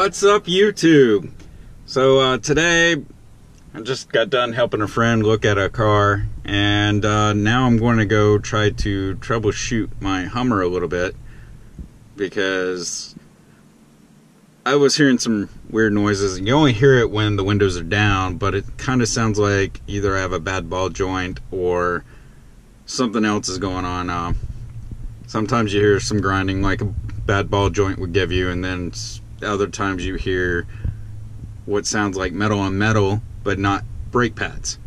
What's up, YouTube? So today I just got done helping a friend look at a car, and now I'm going to go try to troubleshoot my Hummer a little bit, because I was hearing some weird noises. You only hear it when the windows are down, but it kind of sounds like either I have a bad ball joint or something else is going on. Sometimes you hear some grinding like a bad ball joint would give you, and then other times you hear what sounds like metal on metal, but not brake pads.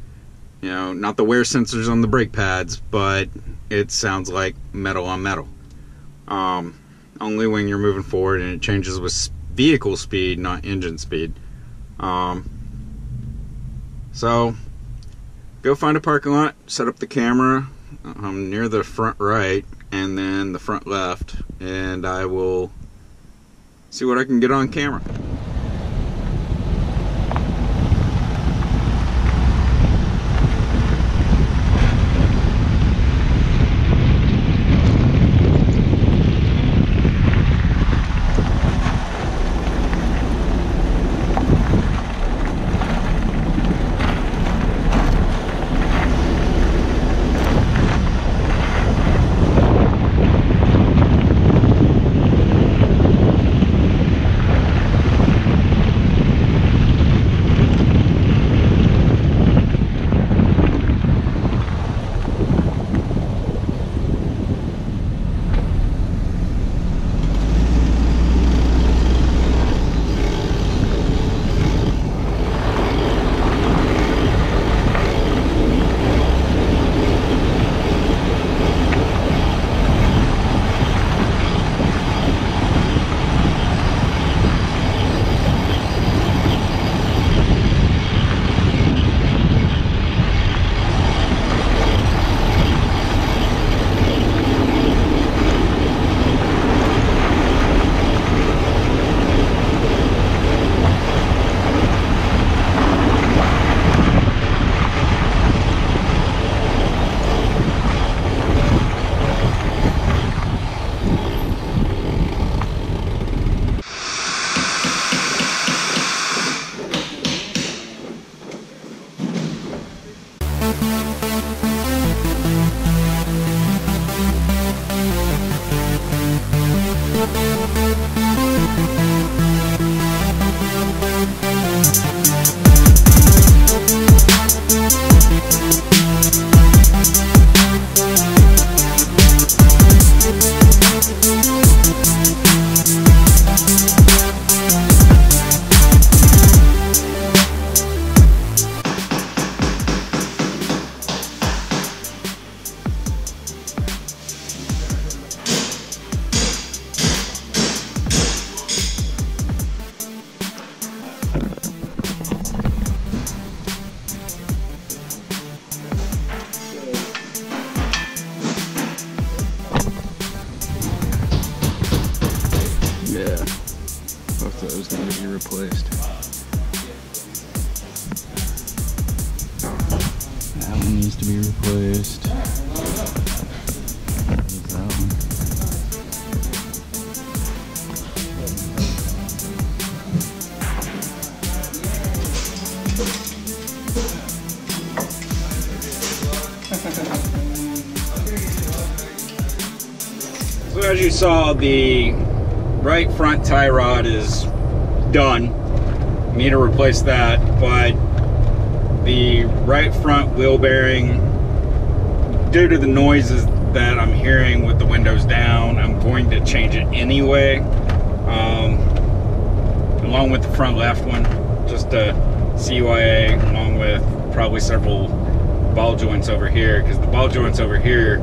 You know, not the wear sensors on the brake pads, but it sounds like metal on metal. Only when you're moving forward, and it changes with vehicle speed, not engine speed. So go find a parking lot, set up the camera near the front right and then the front left, and I will see what I can get on camera. Yeah, both of those need to be replaced. That one needs to be replaced. There's that one. So as you saw, the right front tie rod is done. Need to replace that, but the right front wheel bearing, due to the noises that I'm hearing with the windows down, I'm going to change it anyway, along with the front left one, just a CYA, along with probably several ball joints over here, because the ball joints over here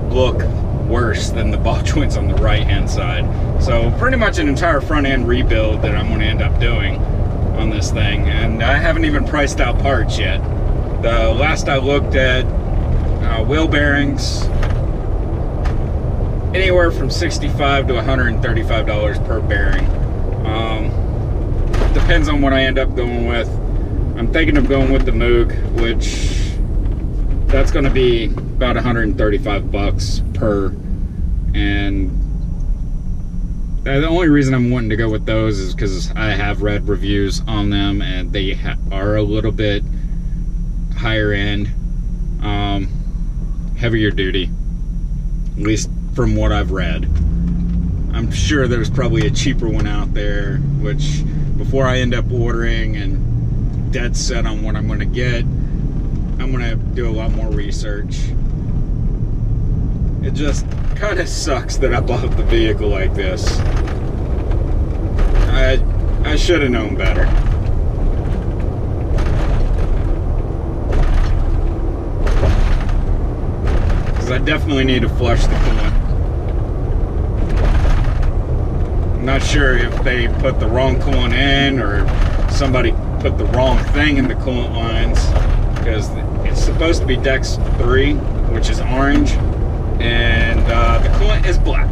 look worse than the ball joints on the right hand side. So pretty much an entire front end rebuild that I'm going to end up doing on this thing, and I haven't even priced out parts yet. The last I looked at wheel bearings, anywhere from $65 to $135 per bearing. Depends on what I end up going with. I'm thinking of going with the Moog, which that's going to be about $135 per, and The only reason I'm wanting to go with those is because I have read reviews on them, and they are a little bit higher end, heavier duty, at least from what I've read. I'm sure there's probably a cheaper one out there, which before I end up ordering and dead set on what I'm going to get, I'm going to do a lot more research. It just kind of sucks that I bought the vehicle like this. I should have known better. Because I definitely need to flush the coolant. I'm not sure if they put the wrong coolant in or somebody put the wrong thing in the coolant lines, because it's supposed to be Dex 3, which is orange, and the coolant is black.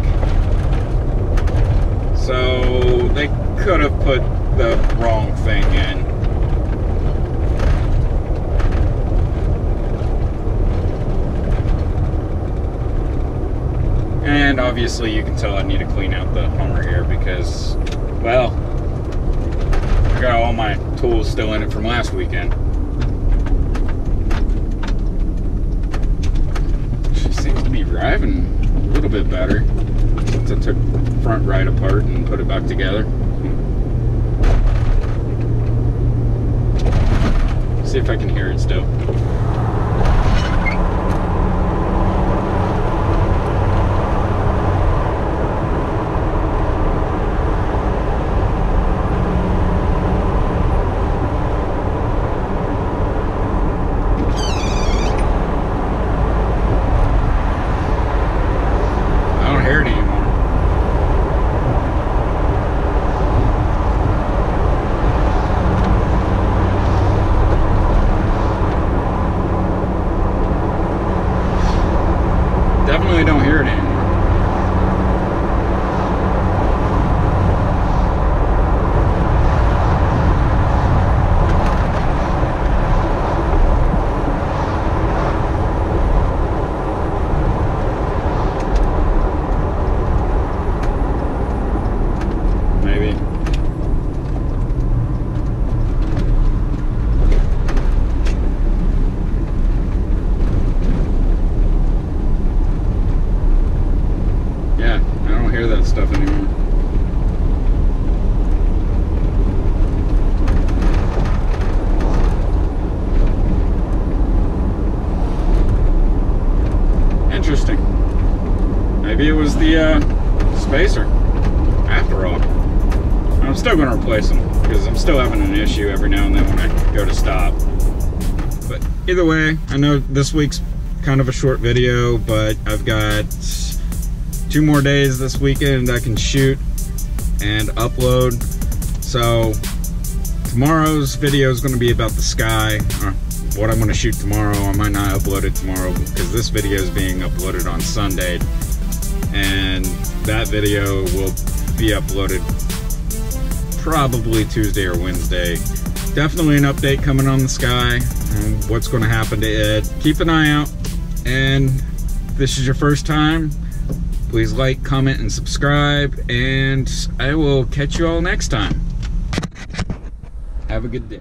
So they could have put the wrong thing in. And obviously you can tell I need to clean out the Hummer here because, well, I got all my tools still in it from last weekend. She seems to be driving a little bit better since I took front right apart and put it back together. See if I can hear it still. Definitely don't hear it anymore. Maybe. That stuff anymore. Interesting. Maybe it was the spacer after all. I'm still going to replace them because I'm still having an issue every now and then when I go to stop. But either way, I know this week's kind of a short video, but I've got 2 more days this weekend I can shoot and upload. So tomorrow's video is going to be about the Sky, or what I'm going to shoot tomorrow. I might not upload it tomorrow because this video is being uploaded on Sunday, and that video will be uploaded probably Tuesday or Wednesday. Definitely an update coming on the Sky and what's going to happen to it. Keep an eye out, and if this is your first time, please like, comment, and subscribe, and I will catch you all next time. Have a good day.